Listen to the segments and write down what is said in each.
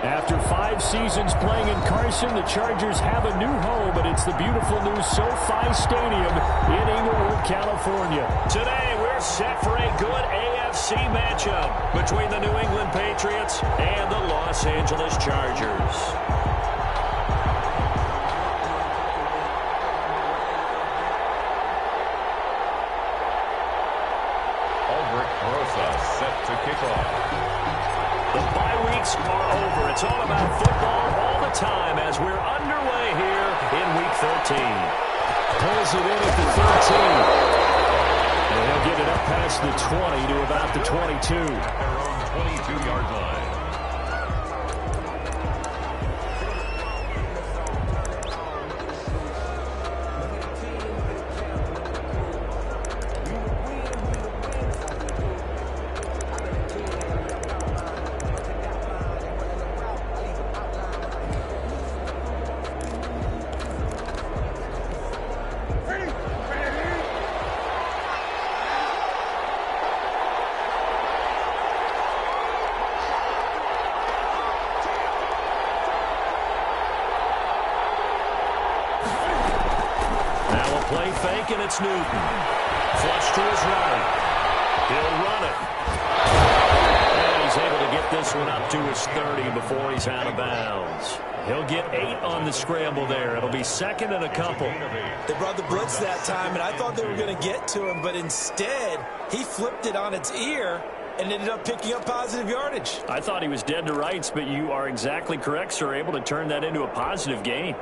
After 5 seasons playing in Carson, the Chargers have a new home, and it's the beautiful new SoFi Stadium in Inglewood, California. Today, we're set for a good AFC matchup between the New England Patriots and the Los Angeles Chargers. Set to kick off. The bye weeks are over. It's all about football all the time as we're underway here in Week 13. Pulls it in at the 13. And he'll get it up past the 20 to about the 22. At their own 22-yard line. Play fake, and it's Newton. Flush to his right. He'll run it. And he's able to get this one up to his 30 before he's out of bounds. He'll get 8 on the scramble there. It'll be second and a couple. They brought the blitz that time, and I thought they were going to get to him, but instead, he flipped it on its ear and ended up picking up positive yardage. I thought he was dead to rights, but you are exactly correct, sir. Able to turn that into a positive gain.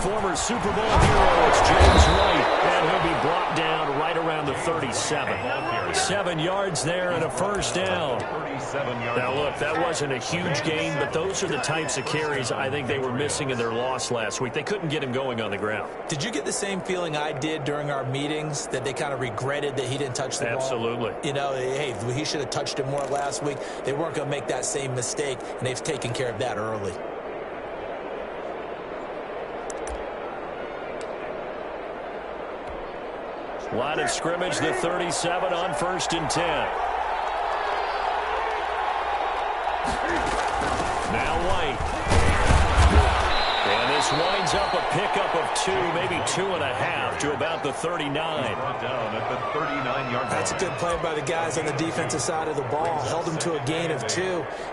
Former Super Bowl hero, it's James White, and he'll be brought down right around the 37. 7 yards there and a first down. Now, look, that wasn't a huge gain, but those are the types of carries I think they were missing in their loss last week. They couldn't get him going on the ground. Did you get the same feeling I did during our meetings, that they kind of regretted that he didn't touch the ball? Absolutely. You know, hey, he should have touched it more last week. They weren't going to make that same mistake, and they've taken care of that early. Line of scrimmage, the 37 on 1st and 10. Now White. And this winds up a pickup of 2, maybe 2.5 to about the 39. Brought down at the 39-yard line. That's a good play by the guys on the defensive side of the ball. Held them to a gain of 2.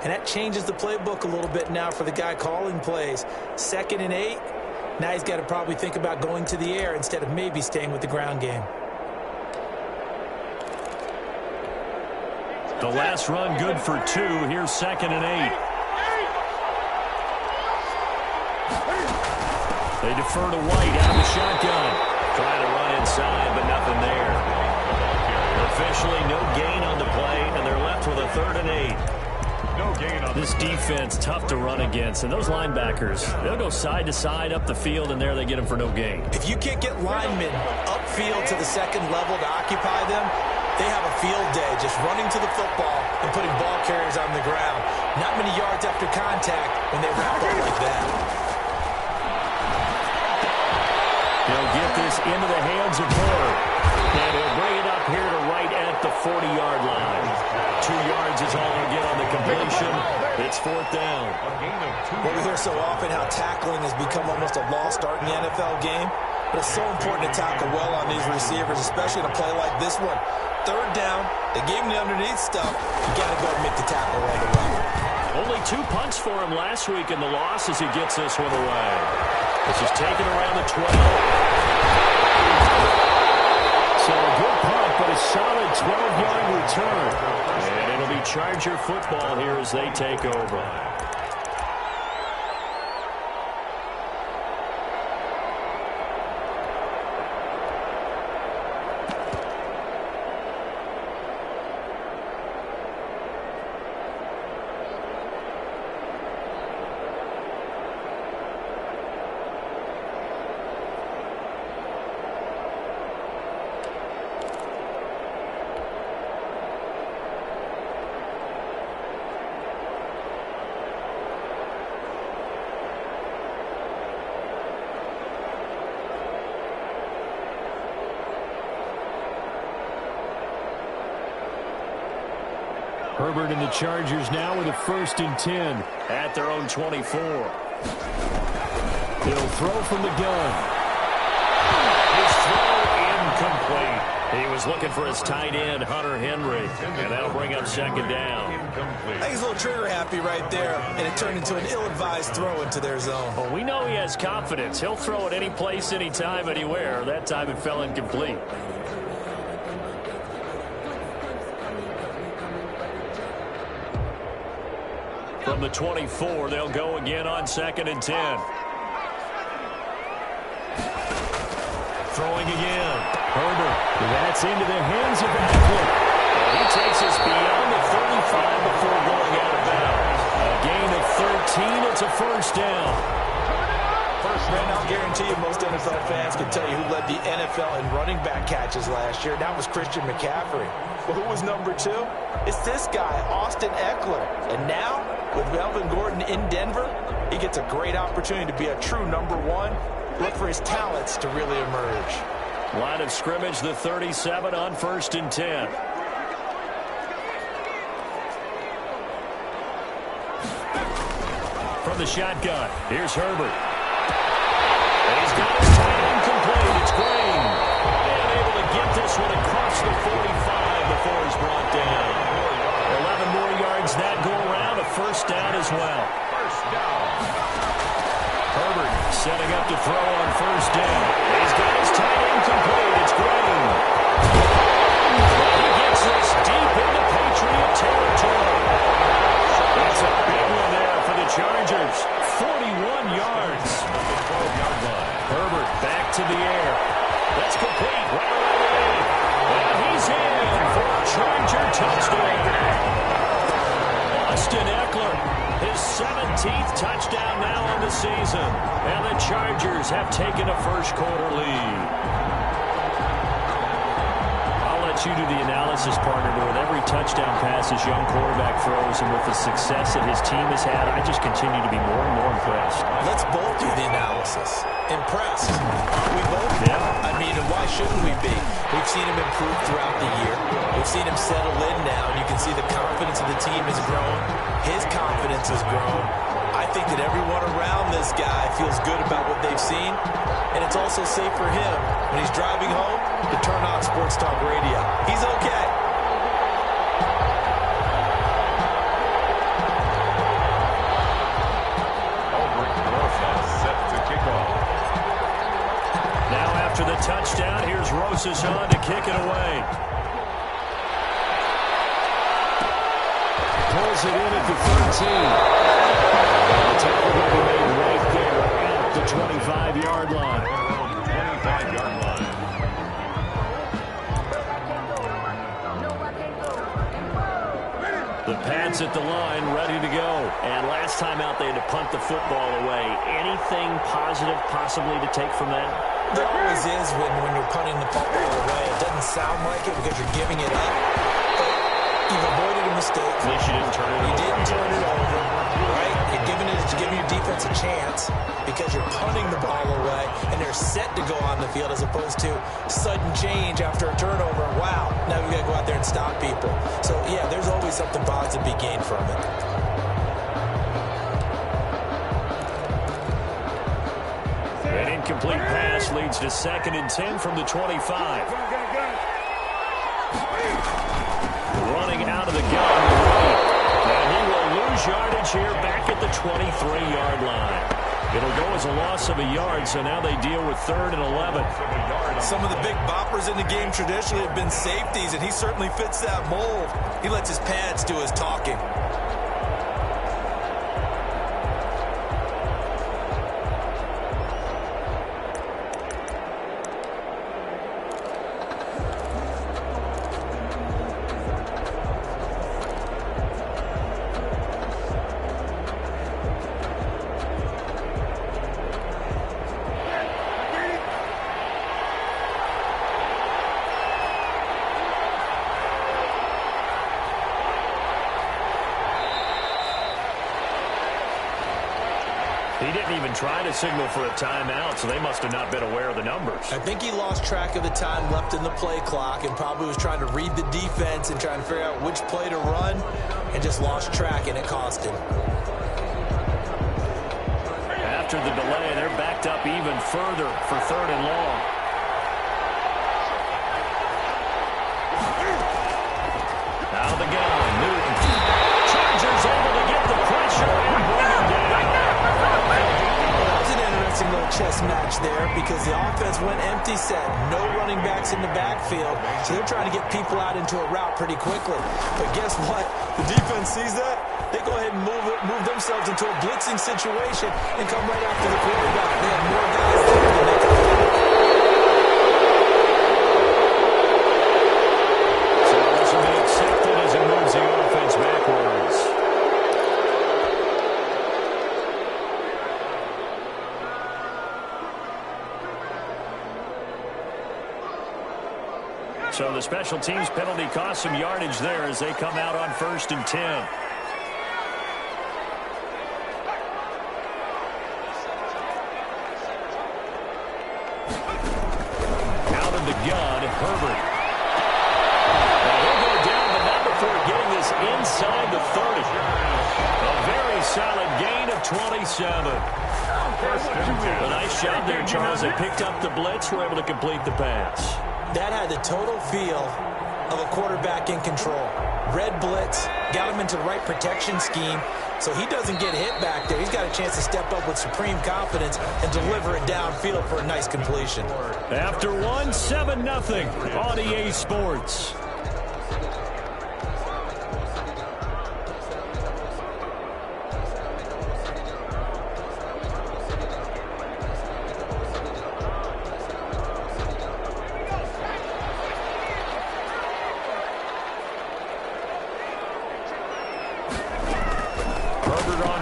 And that changes the playbook a little bit now for the guy calling plays. 2nd and 8. Now he's got to probably think about going to the air instead of maybe staying with the ground game. The last run good for 2. Here's 2nd and 8. They defer to White out of the shotgun. Trying to run inside, but nothing there. Officially no gain on the play, and they're left with a 3rd and 8. No gain on this defense, tough to run against. And those linebackers, they'll go side to side up the field, and there they get them for no gain. If you can't get linemen upfield to the 2nd level to occupy them, they have a field day just running to the football and putting ball carriers on the ground. Not many yards after contact when they wrap up like that. He'll get this into the hands of Moore. And he'll bring it up here to right at the 40-yard line. 2 yards is all they'll get on the completion. It's 4th down. Well, we hear so often how tackling has become almost a lost art in the NFL game. But it's so important to tackle well on these receivers, especially in a play like this one. 3rd down, they gave him the underneath stuff. You got to go and make the tackle right away. Only 2 punts for him last week in the loss as he gets this one away. This is taken around the 12. So a good punt, but a solid 12-yard return. And it'll be Charger football here as they take over. Herbert and the Chargers now with a 1st and 10 at their own 24. He'll throw from the gun. His throw incomplete. He was looking for his tight end, Hunter Henry, and that'll bring up 2nd down. I think he's a little trigger happy right there, and it turned into an ill-advised throw into their zone. Well, we know he has confidence. He'll throw it any place, anytime, anywhere. That time it fell incomplete. From the 24, they'll go again on 2nd and 10. Throwing again. Herbert. That's into the hands of Eckler. He takes us beyond the 35 before going out of bounds. A gain of 13. It's a 1st down. Man, I'll guarantee you most NFL fans can tell you who led the NFL in running back catches last year. That was Christian McCaffrey. But who was number 2? It's this guy, Austin Eckler. And now, with Melvin Gordon in Denver, he gets a great opportunity to be a true number 1. Look for his talents to really emerge. Line of scrimmage, the 37 on 1st and 10. From the shotgun, here's Herbert. And he's got his tight end complete. It's Green. And able to get this one across the 45 before he's brought down. 11 more yards that go around, a 1st down as well. Herbert setting up to throw on 1st down. He's got his tight end complete. It's Green. He gets this deep into Patriot territory. That's a big one there for the Chargers. 41 yards. Herbert back to the air. That's complete. Right away. And he's in for a Charger touchdown. Austin Eckler, his 17th touchdown now on the season. And the Chargers have taken a 1st quarter lead. I'll let you do the analysis, partner, but with every touchdown pass his young quarterback throws and with the success that his team has had, I just continue to be more and more impressed. Let's both do the analysis. Impressed. We both? Yeah. I mean, and why shouldn't we be? We've seen him improve throughout the year. We've seen him settle in now, and you can see the confidence of the team has grown. His confidence has grown. I think that everyone around this guy feels good about what they've seen, and it's also safe for him when he's driving home to turn on Sports Talk Radio. He's okay. Now after the touchdown, here's Rosas on to kick it away. Pulls it in at the 13. The tackle will be made right there at the 25-yard line. 25-yard line. The Pats at the line, ready to go. And last time out, they had to punt the football away. Anything positive possibly to take from that? There always is when you're punting the football away. It doesn't sound like it because you're giving it up. But you've avoided a mistake. At least you didn't turn it over. You didn't turn it over, right? You're giving your defense a chance because you're punting the ball away, and they're set to go on the field as opposed to sudden change after a turnover. Wow, now we've got to go out there and stop people. So, yeah, there's always something positive to be gained from it. An incomplete pass leads to 2nd and 10 from the 25. Running out of the gun. And he will lose yardage here back at the 23-yard line. It'll go as a loss of a yard, so now they deal with 3rd and 11. Some of the big boppers in the game traditionally have been safeties, and he certainly fits that mold. He lets his pads do his talking. didn't even try to signal for a timeout, so they must have not been aware of the numbers. I think he lost track of the time left in the play clock and probably was trying to read the defense and trying to figure out which play to run and just lost track, and it cost him. After the delay, they're backed up even further for 3rd and long. Out of the gun, Newton. Chargers able to get the pressure and bring him down. That was an interesting little chess match there because the offense went empty set. No running backs in the backfield, so they're trying to get people out into a route pretty quickly. But guess what? The defense sees that. They go ahead and move themselves into a blitzing situation and come right after the quarterback. They have more guys there than they can do. So this will be accepted as it moves the offense backwards. So the special teams penalty cost some yardage there as they come out on 1st and 10. Out of the gun, Herbert. And he'll go down, but not before getting this inside the 30. A very solid gain of 27. A nice job there, Charles. They picked up the blitz, were able to complete the pass. That had the total feel of a quarterback in control. Red blitz, got him into the right protection scheme, so he doesn't get hit back there. He's got a chance to step up with supreme confidence and deliver it downfield for a nice completion. After one, 7-0 on EA Sports.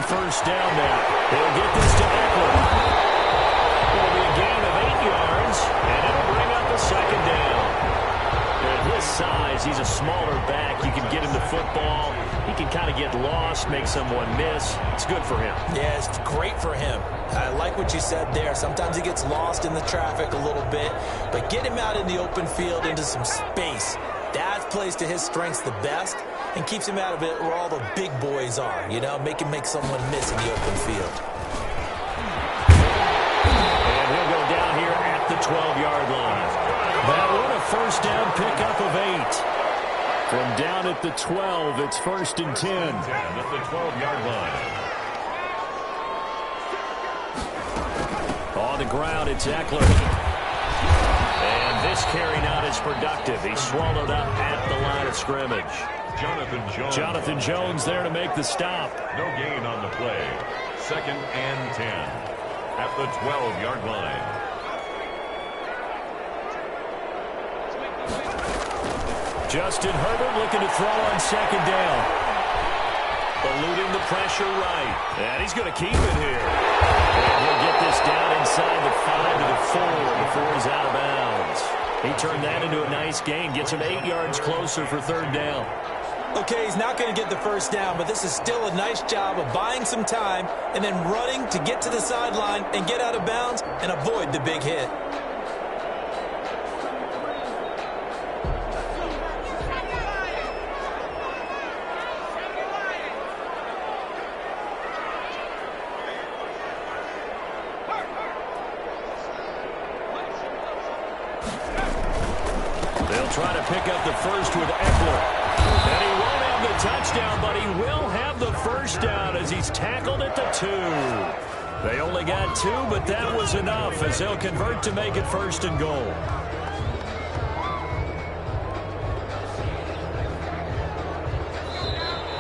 First down now. They'll get this to Eckler. It'll be a gain of 8 yards, and it'll bring up a 2nd down. At his size, he's a smaller back. You can get him the football. He can kind of get lost, make someone miss. It's good for him. Yeah, it's great for him. I like what you said there. Sometimes he gets lost in the traffic a little bit, but get him out in the open field into some space. That plays to his strengths the best and keeps him out of it where all the big boys are, you know, make someone miss in the open field. And he'll go down here at the 12-yard line. That one a first down pickup of 8. From down at the 12, it's 1st and 10. At the 12-yard line. On the ground, it's Eckler. And this carry not as productive. He's swallowed up at the line of scrimmage. Jonathan Jones there to make the stop. No gain on the play. 2nd and 10 at the 12-yard line. Justin Herbert looking to throw on 2nd down. Eluding the pressure right. And he's going to keep it here. And he'll get this down inside the 5 to the 4 before he's out of bounds. He turned that into a nice gain. Gets him 8 yards closer for 3rd down. Okay, he's not going to get the first down, but this is still a nice job of buying some time and then running to get to the sideline and get out of bounds and avoid the big hit. They'll try to pick up the first with Eckler. And he won't have the touchdown, but he will have the first down as he's tackled at the 2. They only got 2, but that was enough as they'll convert to make it 1st and goal.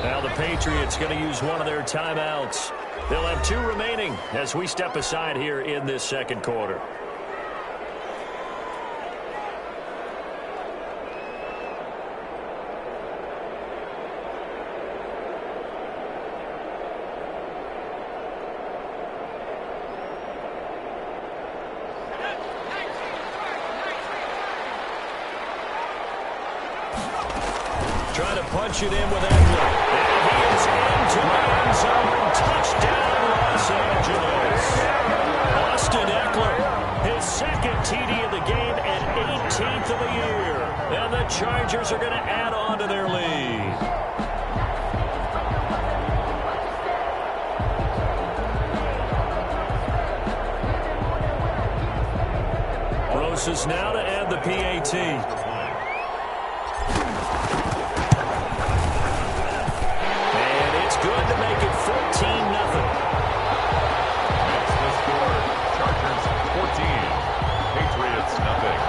Now the Patriots going to use one of their timeouts. They'll have 2 remaining as we step aside here in this 2nd quarter. Trying to punch it in with Eckler. And he is into the end zone. Touchdown, Los Angeles. the Chargers are going to add on to their lead. Roses now to add the PAT. And it's good to make it 14-0. That's the score. Chargers 14. Patriots nothing.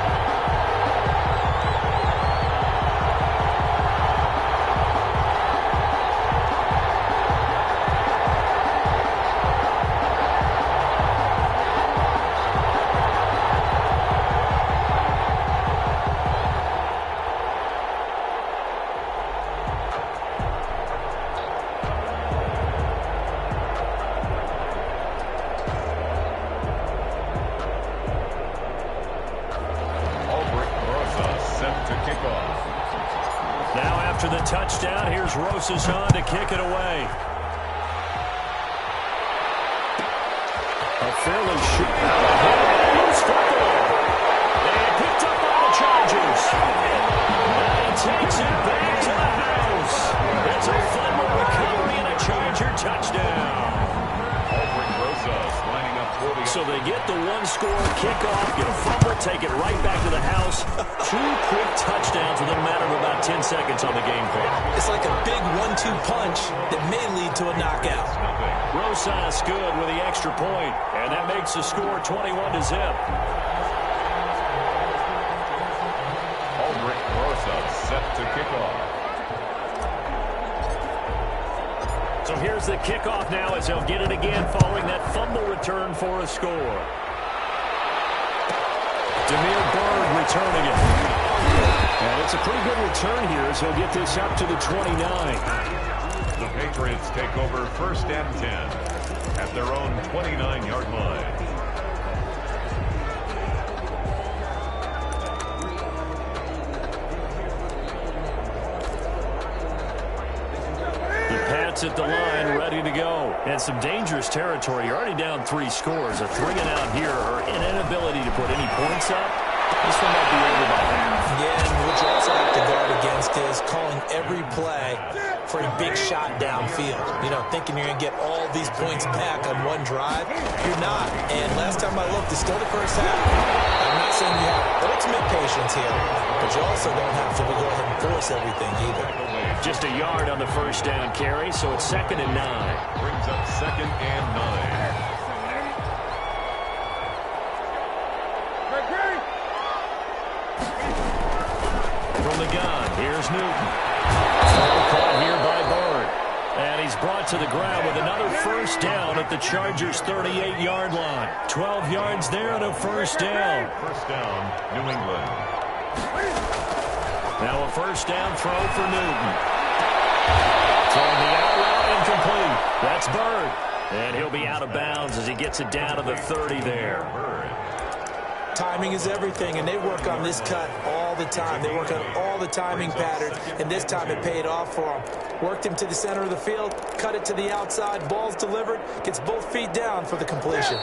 Now after the touchdown, here's Roses on to kick it away. A fairly loose football. And picked up by the Chargers. And takes it back to the house. It's a fumble recovery and a Charger touchdown. So they get the one-score kickoff, get a fumble, take it right back to the house. 2 quick touchdowns within a matter of about 10 seconds on the game clock. It's like a big 1-2 punch that may lead to a knockout. Rosas good with the extra point, and that makes the score 21-0. Aldrich Rosas set to kick off. So here's the kickoff now as he'll get it again following that fumble return for a score. Demir Bird returning it. And it's a pretty good return here as he'll get this up to the 29. The Patriots take over 1st and 10 at their own 29-yard line. At the line, ready to go. And some dangerous territory. You're already down 3 scores. A 3-and-out here, or an inability to put any points up. This one might be over by half. Yeah, and what you also have to guard against is calling every play for a big shot downfield. You know, thinking you're going to get all these points back on one drive. You're not. And last time I looked, it's still the first half. I'm not saying you have ultimate patience here, but you also don't have to go ahead and force everything either. Just a yard on the first down carry, so it's 2nd and 9. Brings up 2nd and 9. From the gun, here's Newton. Caught here by Bird. And he's brought to the ground with another first down at the Chargers' 38-yard line. 12 yards there and a first down. First down, New England. Now a first down throw for Newton. Throwing the out route incomplete. That's Bird. And he'll be out of bounds as he gets it down to the 30 there. Timing is everything, and they work on this cut all the time. They work on all the timing patterns, and this time it paid off for him. Worked him to the center of the field, cut it to the outside, ball's delivered, gets both feet down for the completion.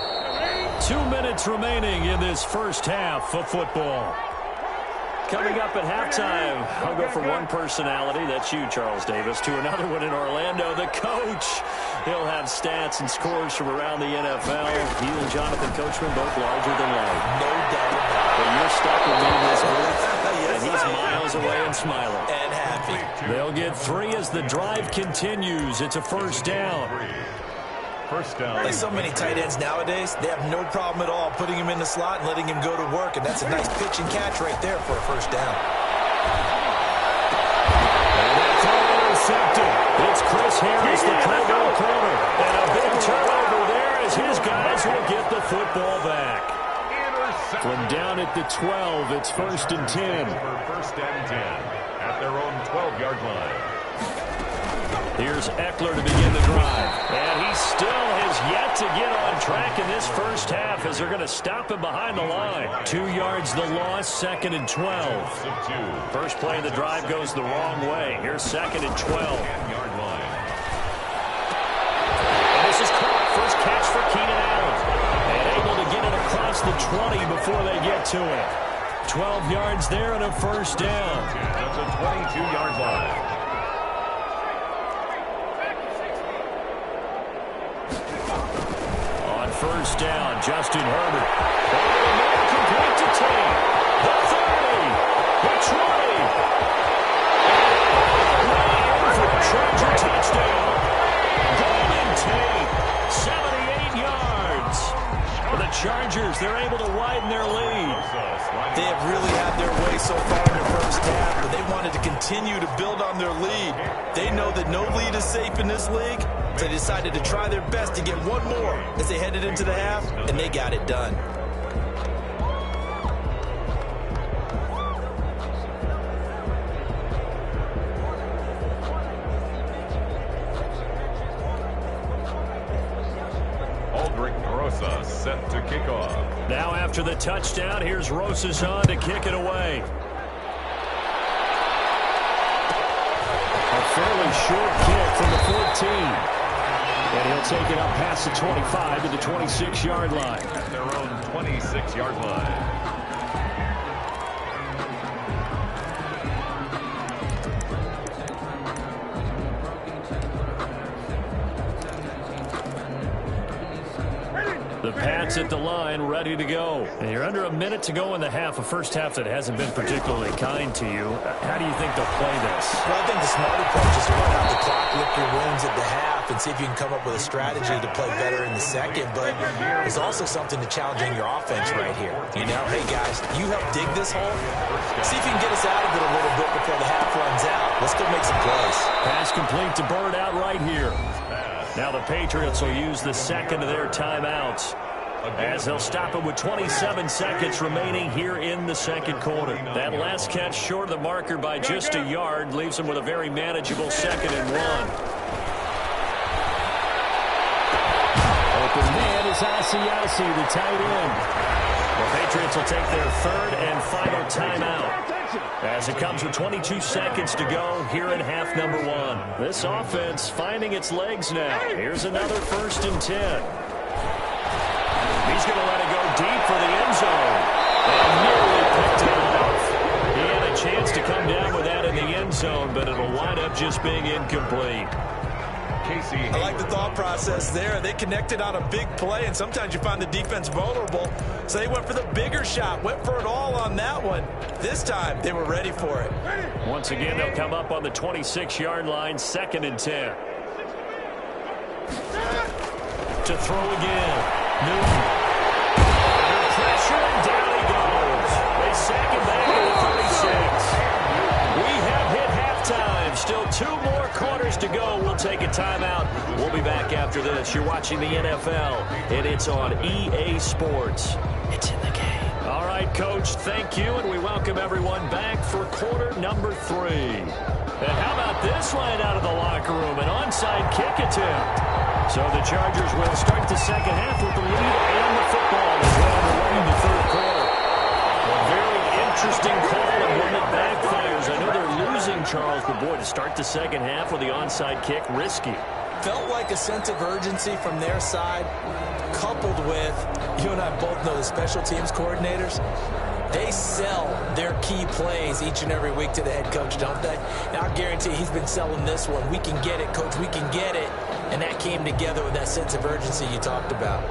2 minutes remaining in this first half of football. Coming up at halftime, I'll go from one personality, that's you, Charles Davis, to another one in Orlando, the coach. He'll have stats and scores from around the NFL. He and Jonathan Coachman both larger than life. No doubt about it. But you're stuck with me in this booth, and he's miles away and smiling. And happy. They'll get 3 as the drive continues. It's a first down. First down. Like so many tight ends nowadays, they have no problem at all putting him in the slot and letting him go to work, and that's a nice pitch and catch right there for a first down. And that's all intercepted. It's Chris Harris, the Cowboy corner, and a big turnover there as his guys will get the football back. From down at the 12, it's 1st and 10. For 1st and 10 at their own 12-yard line. Here's Eckler to begin the drive. And he still has yet to get on track in this first half as they're going to stop him behind the line. 2 yards the loss, 2nd and 12. First play of the drive goes the wrong way. Here's 2nd and 12. And this is caught. First catch for Keenan Allen. And able to get it across the 20 before they get to it. 12 yards there and a first down. That's a 22-yard line. On first down, Justin Herbert. Complete to Tate. The 30. The 20. Way in for a Charger touchdown. Golden Tate, 78 yards. For the Chargers, they're able to widen their lead. They have really had their way so far in the first half, but they wanted to continue to build on their lead. They know that no lead is safe in this league, so they decided to try their best to get one more as they headed into the half, and they got it done. Set to kick off. Now after the touchdown, here's Rosas on to kick it away. A fairly short kick from the 14. And he'll take it up past the 25 to the 26-yard line. At their own 26-yard line. The Pats at the line, ready to go. And you're under a minute to go in the half, a first half that hasn't been particularly kind to you. How do you think they'll play this? Well, I think the smart approach is to run out the clock, lick your wounds at the half, and see if you can come up with a strategy to play better in the second. But there's also something to challenging your offense right here. You know, hey, guys, you help dig this hole. See if you can get us out of it a little bit before the half runs out. Let's go make some plays. Pass complete to Bird out right here. Now the Patriots will use the second of their timeouts as they'll stop it with 27 seconds remaining here in the second quarter. That last catch short of the marker by just a yard leaves them with a very manageable 2nd and 1. Open man is Asiasi, the tight end. The Patriots will take their 3rd and final timeout as it comes with 22 seconds to go here in half number 1. This offense finding its legs now. Here's another 1st and 10. He's going to let it go deep for the end zone. And nearly picked it off. He had a chance to come down with that in the end zone, but it'll wind up just being incomplete. I like the thought process there. They connected on a big play, and sometimes you find the defense vulnerable. So they went for the bigger shot, went for it all on that one. This time, they were ready for it. Once again, they'll come up on the 26-yard line, 2nd and 10. To throw again. Newton. Under pressure, and down he goes. They sack him back at the 36. We have hit halftime. Still 2 more quarters to go. We'll take a timeout. We'll be back after this. You're watching the NFL, and it's on EA Sports. It's in the game. All right, Coach, thank you, and we welcome everyone back for quarter number 3. And how about this line out of the locker room? An onside kick attempt. So the Chargers will start the second half with the lead and the football as well underway in the 3rd quarter. A very interesting call and one that backfires. I know they're losing, Charles, but boy, to start the second half with the onside kick, risky. Felt like a sense of urgency from their side, coupled with, you and I both know the special teams coordinators, they sell their key plays each and every week to the head coach, don't they? And I guarantee he's been selling this one. We can get it, coach, we can get it. And that came together with that sense of urgency you talked about.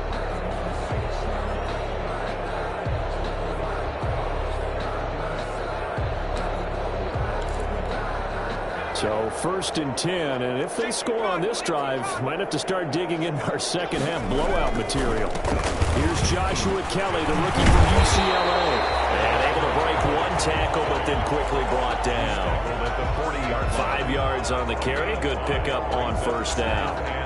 So 1st and 10, and if they score on this drive, might have to start digging into our second half blowout material. Here's Joshua Kelly, the rookie from UCLA. And able to break one tackle, but then quickly brought down. 5 yards on the carry. Good pickup on 1st down.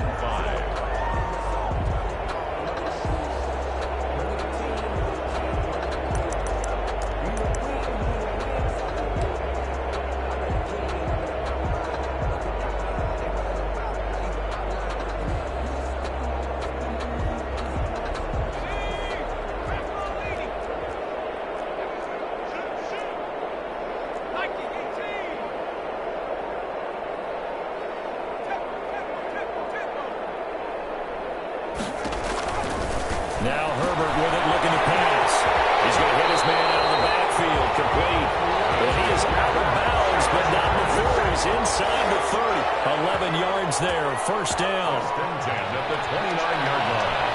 inside the 30. 11 yards there, first down. First and 10 at the 29-yard line.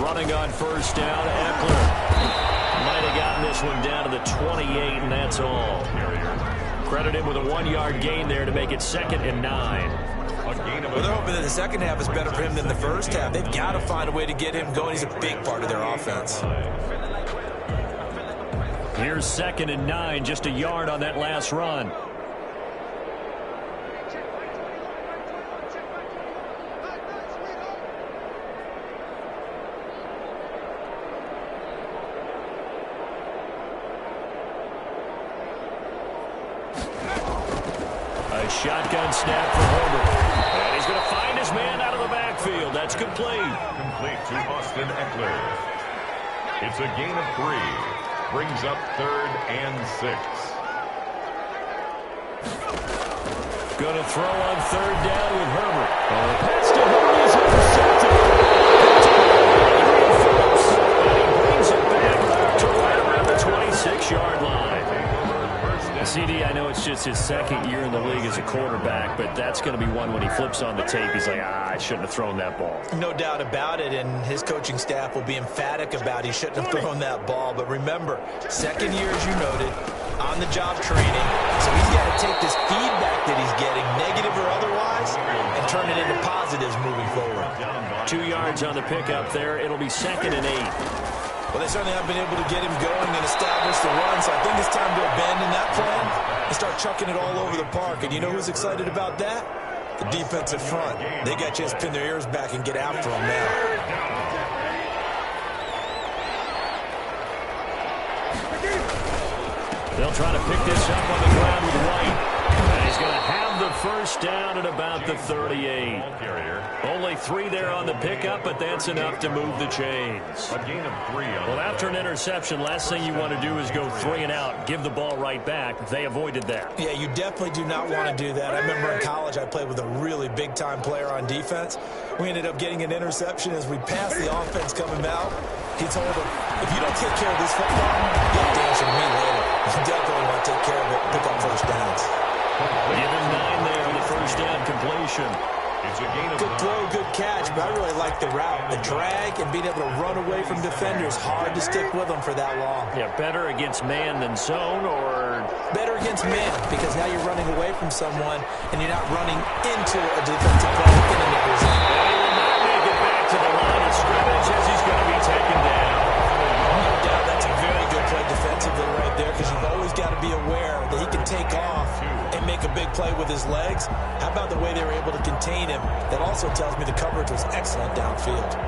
Running on first down, Eckler. Might have gotten this one down to the 28, and that's all. Credit him with a 1-yard gain there to make it 2nd and 9. Well, they're hoping that the second half is better for him than the first half. They've got to find a way to get him going. He's a big part of their offense. Here's 2nd and 9, just a yard on that last run. Shotgun snap for Herbert. And he's going to find his man out of the backfield. That's complete. Complete to Austin Eckler. It's a gain of 3. Brings up 3rd and 6. Going to throw on 3rd down with Herbert. Pass to Herbert. He's intercepted. And he brings it back to right around the 26-yard line. CD, I know it's just his 2nd year in the league as a quarterback, but that's going to be one when he flips on the tape. He's like, I shouldn't have thrown that ball. No doubt about it, and his coaching staff will be emphatic about he shouldn't have thrown that ball. But remember, 2nd year, as you noted, on-the-job training. So he's got to take this feedback that he's getting, negative or otherwise, and turn it into positives moving forward. 2 yards on the pickup there. It'll be 2nd and 8. Well, they certainly haven't been able to get him going and establish the run, so I think it's time to abandon that plan and start chucking it all over the park. And you know who's excited about that? The defensive front. They got a chance to pin their ears back and get after him now. They'll try to pick this up on the ground with White. And he's going to have the first down at about the 38. Only 3 there on the pickup, but that's enough to move the chains. A gain of 3. Well, after an interception, last thing you want to do is go 3 and out, give the ball right back. They avoided that. Yeah, you definitely do not want to do that. I remember in college I played with a really big-time player on defense. We ended up getting an interception as we passed the offense coming out. He told him, if you don't take care of this football, you'll have to answer to me later. You definitely want to take care of it, pick up first downs. Given 9 there on the first down completion. It's a gain of Good throw, good catch, but I really like the route. The drag and being able to run away from defenders, hard to stick with them for that long. Yeah, better against man than zone, or better against man, because now you're running away from someone and you're not running into a defensive player in another zone. And he will not make it back to the line of scrimmage as he's going to be taken down. No doubt that's a very good play defensively right there, because you've always got to be aware that he can take off and make a big play with his legs. How about the way they were able to contain him? That also tells me the coverage was excellent downfield.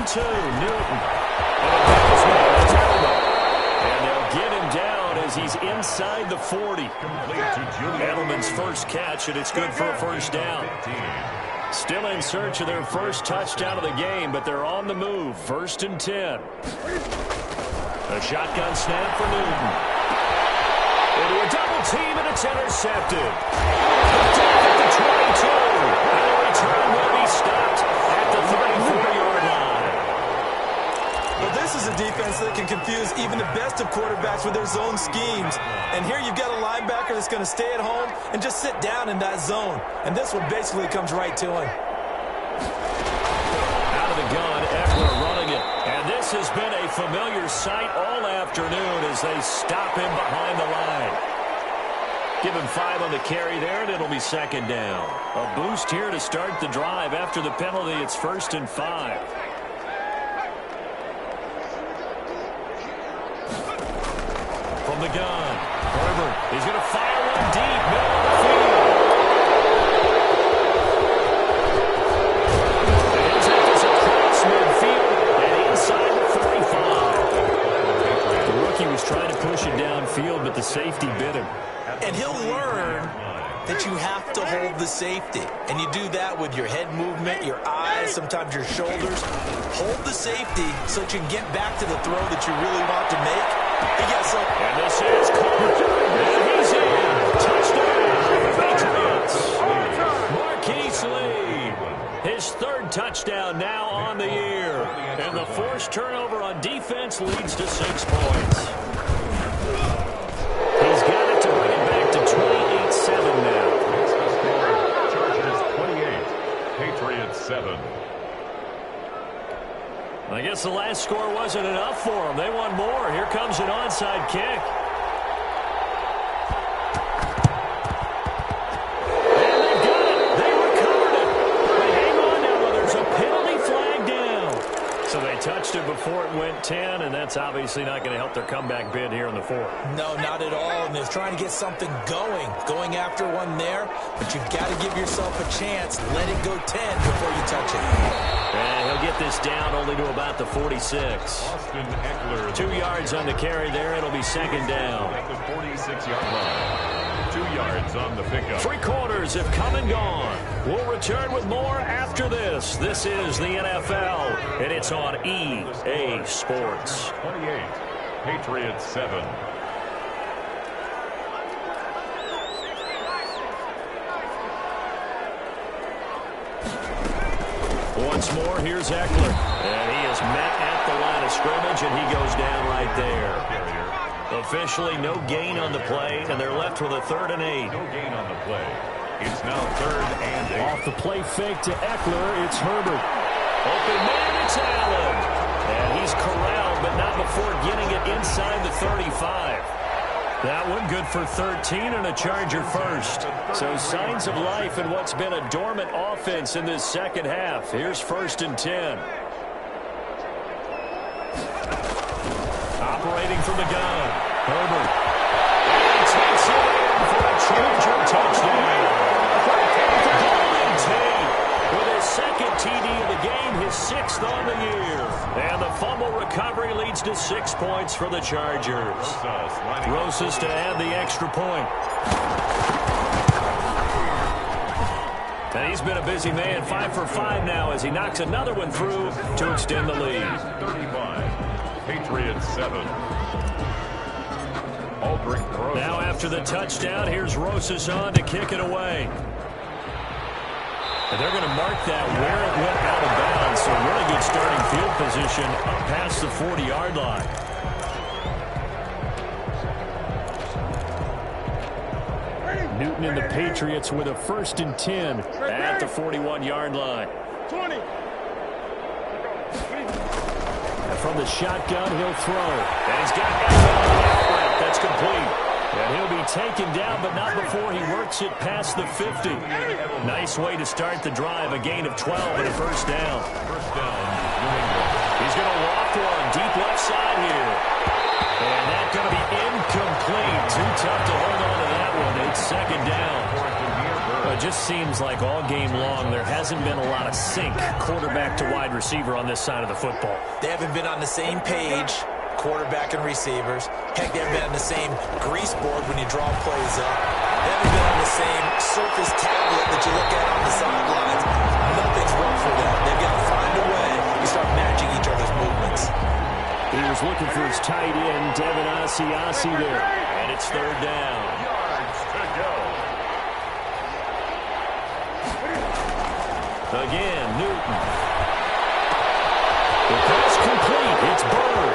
Newton. And they'll get him down as he's inside the 40. Edelman's first catch, and it's good for a first down. Still in search of their first touchdown of the game, but they're on the move. 1st and 10. A shotgun snap for Newton. Into a double team, and it's intercepted. Picked off at the 22. And the return will be stopped at the 34-yard line. Well, this is a defense that can confuse even the best of quarterbacks with their zone schemes. And here you've got a linebacker that's going to stay at home and just sit down in that zone. And this one basically comes right to him. Out of the gun, Eckler running it. And this has been a familiar sight all afternoon as they stop him behind the line. Give him 5 on the carry there, and it'll be 2nd down. A boost here to start the drive. After the penalty, it's 1st and 5. From the gun, Herbert, he's going to fire one deep, middle of the field. And he'll take this across midfield and inside the 45. The rookie was trying to push it downfield, but the the safety bit him. And he'll learn that you have to hold the safety. And you do that with your head movement, your eyes, sometimes your shoulders. Hold the safety so that you can get back to the throw that you really want to make. And this is caught. And he's in. Touchdown, Patriots. Marquise Lee. His third touchdown now on the year. And the forced turnover on defense leads to 6 points. He's got it to bring it back to 28-7 now. Chargers 28, Patriots 7. I guess the last score wasn't enough for them. They want more. Here comes an onside kick. And they've got it. They recovered it. But hang on now, though. There's a penalty flag down. So they touched it before it went 10, and that's obviously not going to help their comeback bid here in the fourth. No, not at all. And they're trying to get something going after one there. But you've got to give yourself a chance. Let it go 10 before you touch it. And he'll get this down only to about the 46. Austin Eckler. 2 yards on the carry there. It'll be second down. At the 46-yard line. 2 yards on the pickup. 3 quarters have come and gone. We'll return with more after this. This is the NFL, and it's on EA Sports. 28, Patriots 7. Once more, here's Eckler. And he is met at the line of scrimmage, and he goes down right there. Officially, no gain on the play, and they're left with a 3rd and 8. No gain on the play. It's now 3rd and 8. Off the play fake to Eckler, it's Herbert. Open man, it's Allen. And he's corralled, but not before getting it inside the 35. That one good for 13 and a Charger first. So signs of life in what's been a dormant offense in this second half. Here's 1st and 10. Operating from the gun. Herbert. And he takes it in for a Charger touchdown. Golden Tate with his 2nd TD of the game, his 6th on the year. And the fumble recovery leads to 6 points for the Chargers. Rosas to add the extra point. And he's been a busy man, 5 for 5 now as he knocks another one through to extend the lead. 35, Patriots 7. Now after the touchdown, here's Rosas on to kick it away. And they're going to mark that where it went out of bounds. So really good starting field position up past the 40-yard line. Newton and the Patriots with a 1st and 10 at the 41-yard line. 20. And from the shotgun, he'll throw. And he's got Eckler on the left route. That's complete. And he'll be taken down, but not before he works it past the 50. Nice way to start the drive. A gain of 12 and a 1st down. He's going to walk one deep left side here. And that's going to be incomplete. Too tough to hold on to that one. It's 2nd down. It just seems like all game long there hasn't been a lot of sync quarterback to wide receiver on this side of the football. They haven't been on the same page, quarterback and receivers. Heck, they haven't been on the same grease board when you draw plays up. They haven't been on the same surface tablet that you look at on the sidelines. Nothing's worked for them. They've got to find a way to start matching each other's movements. He was looking for his tight end, Devin Asiasi there. And it's 3rd down. Yards to go. Again, Newton. The pass complete. It's Bird.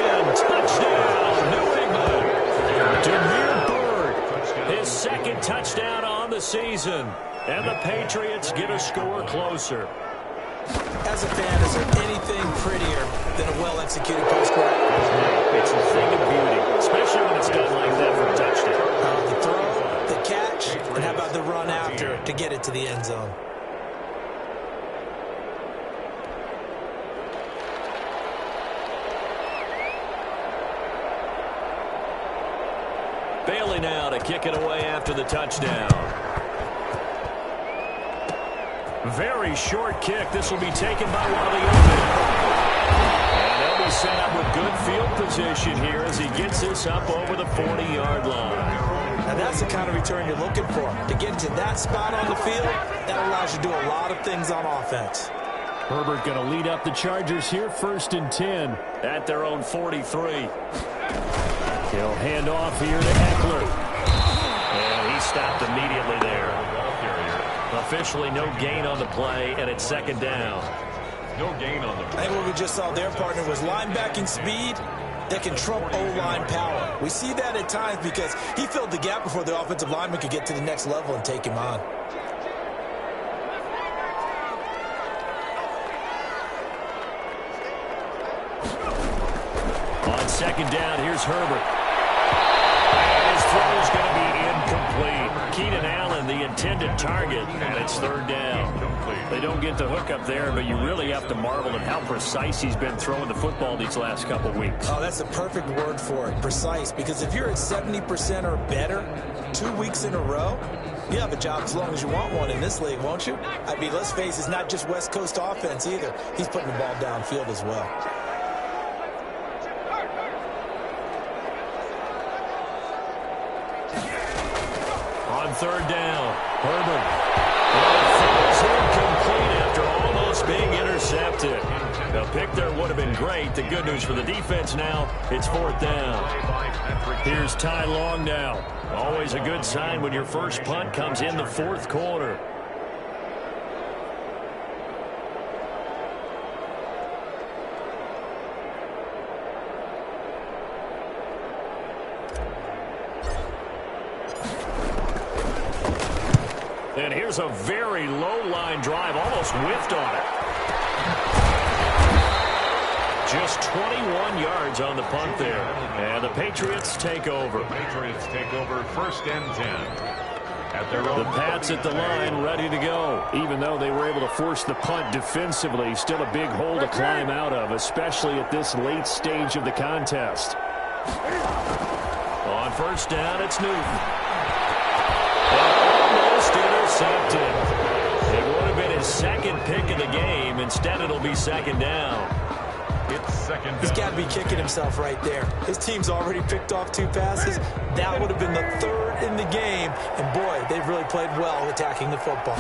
And touchdown, New England. Demir Bird, his 2nd touchdown on the season. And the Patriots get a score closer. As a fan, is there anything prettier than a well-executed post-route? It's a thing of beauty, especially when it's done like that for a touchdown. The throw, the catch, and how about the run after to get it to the end zone? Bailey now to kick it away after the touchdown. Very short kick. This will be taken by one of the open. And they'll be set up with good field position here as he gets this up over the 40-yard line. Now that's the kind of return you're looking for. To get into that spot on the field, that allows you to do a lot of things on offense. Herbert going to lead up the Chargers here, 1st and 10 at their own 43. He'll hand off here to Eckler. And he stopped immediately there. Officially no gain on the play, and it's 2nd down. No gain on the play. I think what we just saw their partner was linebacking speed that can trump O-line power. We see that at times because he filled the gap before the offensive lineman could get to the next level and take him on. On 2nd down, here's Herbert. And his throw is going to be incomplete. Keenan Allen, the intended target, and it's 3rd down. They don't get the hook up there, but you really have to marvel at how precise he's been throwing the football these last couple weeks. Oh, that's the perfect word for it, precise, because if you're at 70% or better 2 weeks in a row, you have a job as long as you want one in this league, won't you? I mean, let's face it, it's not just West Coast offense either. He's putting the ball downfield as well. On 3rd down, Herbert. Throws incomplete after almost being intercepted. A pick there would have been great. The good news for the defense now, it's 4th down. Here's Ty Long now. Always a good sign when your first punt comes in the 4th quarter. And here's a very low-line drive, almost whiffed on it. Just 21 yards on the punt there. And the Patriots take over. The Patriots take over 1st and 10. At their own the Pats at the line ready to go. Even though they were able to force the punt defensively, still a big hole to climb out of, especially at this late stage of the contest. On 1st down, it's Newton. Almost intercepted. It would have been his 2nd pick of the game. Instead, it'll be 2nd down. It's 2nd down. He's got to be kicking himself right there. His team's already picked off 2 passes. That would have been the 3rd in the game. And, boy, they've really played well attacking the football.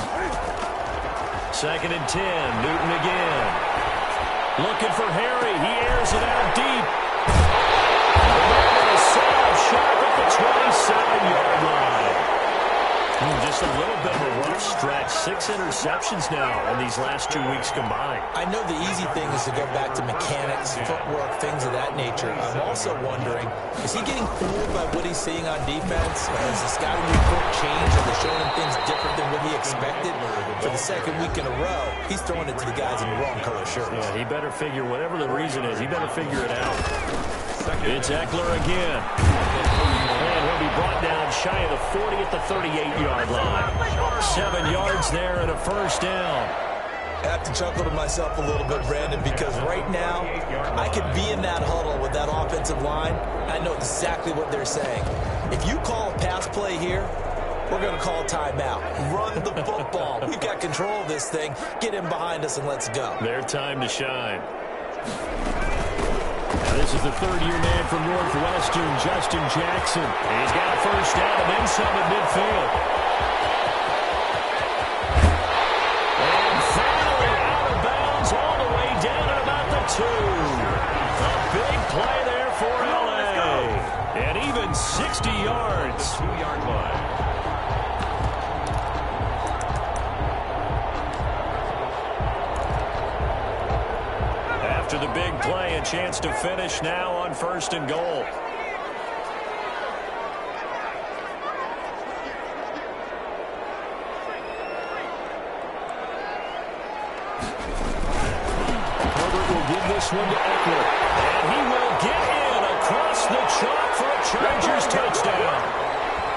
2nd and 10. Newton again. Looking for Harry. He airs it out deep. They're going to set up shop at the 27-yard line. Just a little bit of a rough stretch. 6 interceptions now in these last 2 weeks combined. I know the easy thing is to go back to mechanics, footwork, things of that nature. I'm also wondering, is he getting fooled by what he's seeing on defense? Has the scouting report changed? Are they showing him things different than what he expected? For the 2nd week in a row, he's throwing it to the guys in the wrong color shirts. Yeah, he better figure, whatever the reason is, he better figure it out. It's Eckler again. And he'll be brought down shy of the 40 at the 38-yard line. 7 yards there and a 1st down. I have to chuckle to myself a little bit, Brandon, because right now I could be in that huddle with that offensive line. I know exactly what they're saying. If you call a pass play here, we're going to call timeout. Run the football. We've got control of this thing. Get him behind us and let's go. Their time to shine. Now this is the 3rd-year man from Northwestern, Justin Jackson. He's got a 1st down and then some at midfield. And finally out of bounds all the way down at about the 2. A big play there for L.A. And even 60 yards. 2-yard line. After the big play, a chance to finish now on 1st and goal. Herbert will give this one to Eckler. And he will get in across the chalk for a Chargers touchdown.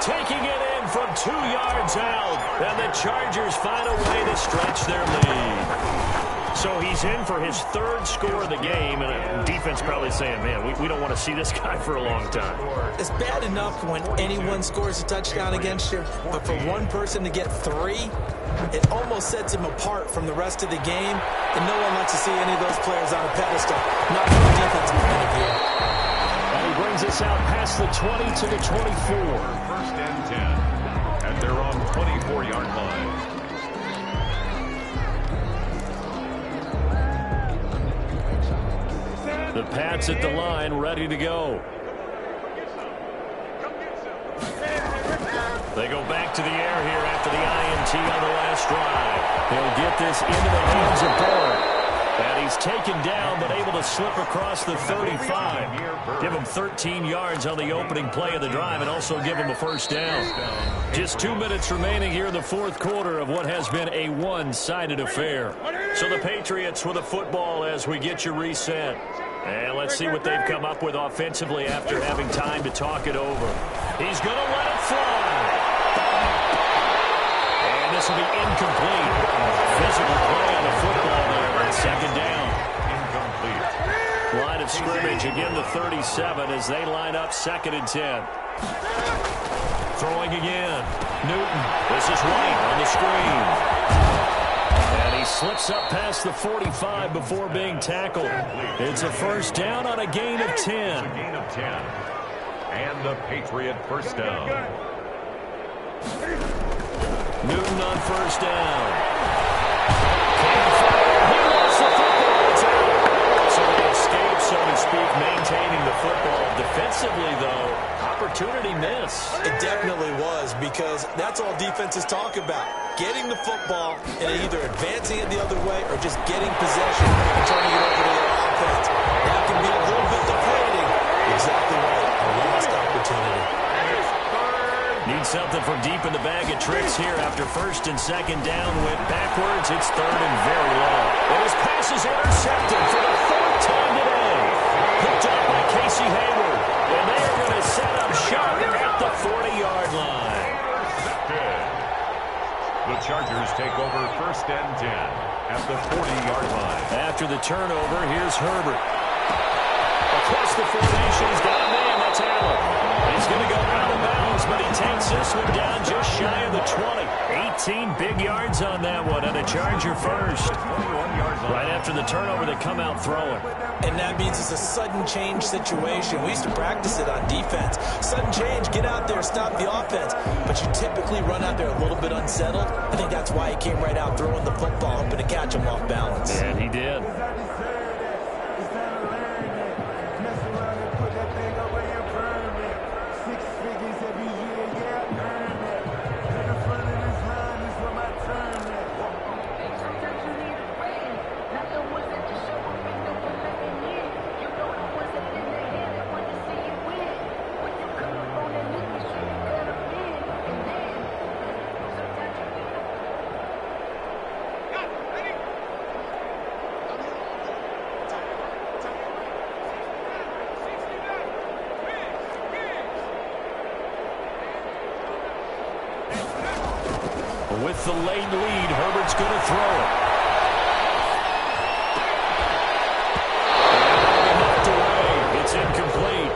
Taking it in from 2 yards out. And the Chargers find a way to stretch their lead. So he's in for his 3rd score of the game, and a defense probably saying, man, we don't want to see this guy for a long time. It's bad enough when anyone scores a touchdown against you, but for one person to get 3, It almost sets him apart from the rest of the game, and no one likes to see any of those players on a pedestal, not from a defensive point of view. And he brings us out past the 20 to the 24. First and 10 at their own 24-yard line. The Pats at the line, ready to go. They go back to the air here after the INT on the last drive. He'll get this into the hands of Burr. And he's taken down, but able to slip across the 35. Give him 13 yards on the opening play of the drive and also give him a first down. Just 2 minutes remaining here in the fourth quarter of what has been a one-sided affair. So the Patriots with the football as we get you reset. And let's see what they've come up with offensively after having time to talk it over. He's going to let it fly. And this will be incomplete. Physical play on the football there on second down. Incomplete. Line of scrimmage, again the 37 as they line up second and 10. Throwing again. Newton. This is White on the screen. And he slips up past the 45 before being tackled. It's a first down on a gain of 10. It's a gain of 10. And the Patriot first down. Newton on first down. He lost the football. It's out. So they escape, so to speak, maintaining the football. Defensively, though, opportunity miss. It definitely was, because that's all defenses talk about. Getting the football and either advancing it the other way or just getting possession and turning it over to their offense. That can be a little bit deflating. Exactly right. A lost opportunity. Need something from deep in the bag of tricks here after first and second down. Went backwards. It's third and very low. And his pass is intercepted for the third time today. Picked up by Casey Hayward. And they are going to set up shop at the 40-yard line. The Chargers take over first and 10 at the 40-yard line. After the turnover, here's Herbert. Across the formation, he's got a man. That's Allen. He's going to go out of bounds, but he takes this one down just shy of the 20. 18 big yards on that one, and a Charger first. Right after the turnover, they come out throwing. And that means it's a sudden change situation. We used to practice it on defense. Sudden change, get out there, stop the offense. But you typically run out there a little bit unsettled. I think that's why he came right out throwing the football, hoping to catch him off balance. And he did. With the late lead, Herbert's going to throw it. And it's incomplete.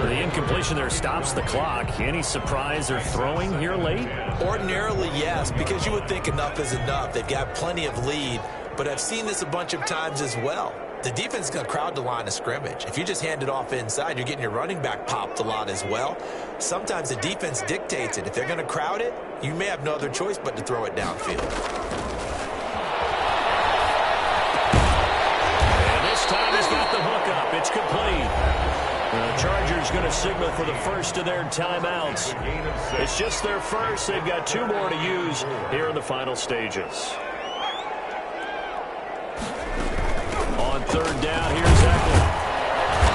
The incompletion there stops the clock. Any surprise they're throwing here late? Ordinarily, yes, because you would think enough is enough. They've got plenty of lead, but I've seen this a bunch of times as well. The defense is going to crowd the line of scrimmage. If you just hand it off inside, you're getting your running back popped a lot as well. Sometimes the defense dictates it. If they're going to crowd it, you may have no other choice but to throw it downfield. And this time he's got the hook up. It's complete. The Chargers going to signal for the first of their timeouts. It's just their first. They've got 2 more to use here in the final stages. On third down, here's Eckler.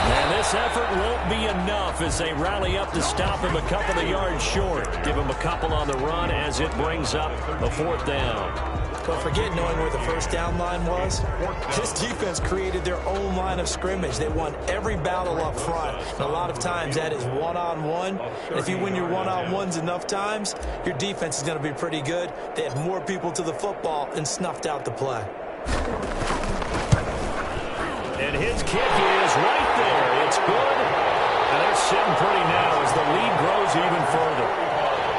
And this effort won't be enough as they rally up to stop him a couple of yards short. Give him a couple on the run as it brings up a fourth down. Don't forget knowing where the first down line was. This defense created their own line of scrimmage. They won every battle up front. And a lot of times that is one-on-one. And if you win your one-on-ones enough times, your defense is going to be pretty good. They had more people to the football and snuffed out the play. And his kick is right there. It's good. And they're sitting pretty now as the lead grows even further.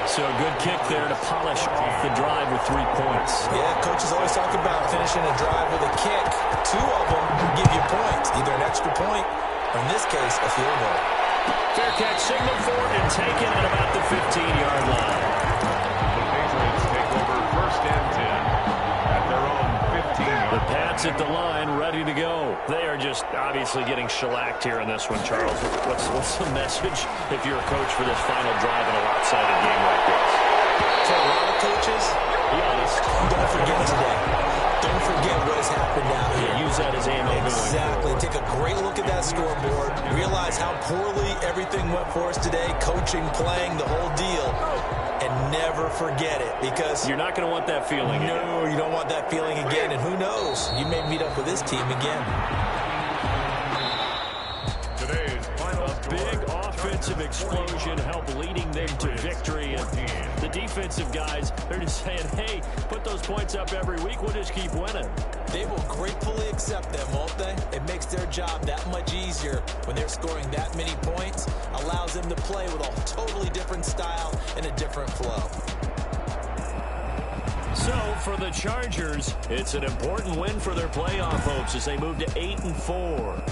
So a good kick there to polish off the drive with 3 points. Yeah, coaches always talk about finishing a drive with a kick. 2 of them give you points, either an extra point or, in this case, a field goal. Fair catch signaled for and taken at about the 15-yard line. The Patriots take over 1st and 10 at their own 15-yard line. The Pats at the line, ready to go. They are just obviously getting shellacked here in this one, Charles. What's the message if you're a coach for this final drive in a lopsided game like this? For a lot of coaches, Be honest. don't forget today. Don't forget what has happened out here. Yeah, use that as ammo. Exactly. Take a great look at that scoreboard. Realize how poorly everything went for us today. Coaching, playing, the whole deal. And never forget it, because You're not going to want that feeling again. no, you don't want that feeling again. And who knows? You may meet up with this team again. Today's final Big offensive explosion helped leading them to victory. And the defensive guys, they're just saying, hey, put those points up every week. We'll just keep winning. They will gratefully accept them, won't they? It makes their job that much easier when they're scoring that many points. Allows them to play with a totally different style and a different flow. So for the Chargers, it's an important win for their playoff hopes as they move to 8-4.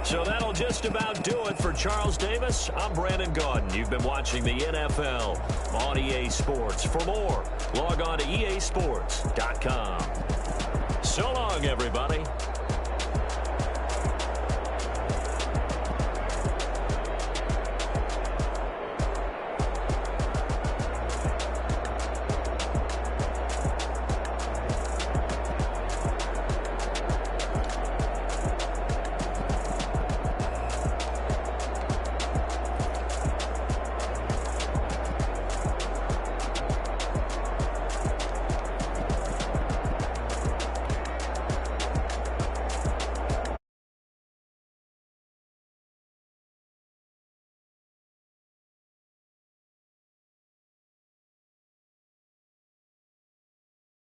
So that'll just about do it for Charles Davis. I'm Brandon Gaudin. You've been watching the NFL on EA Sports. For more, log on to easports.com. So long, everybody.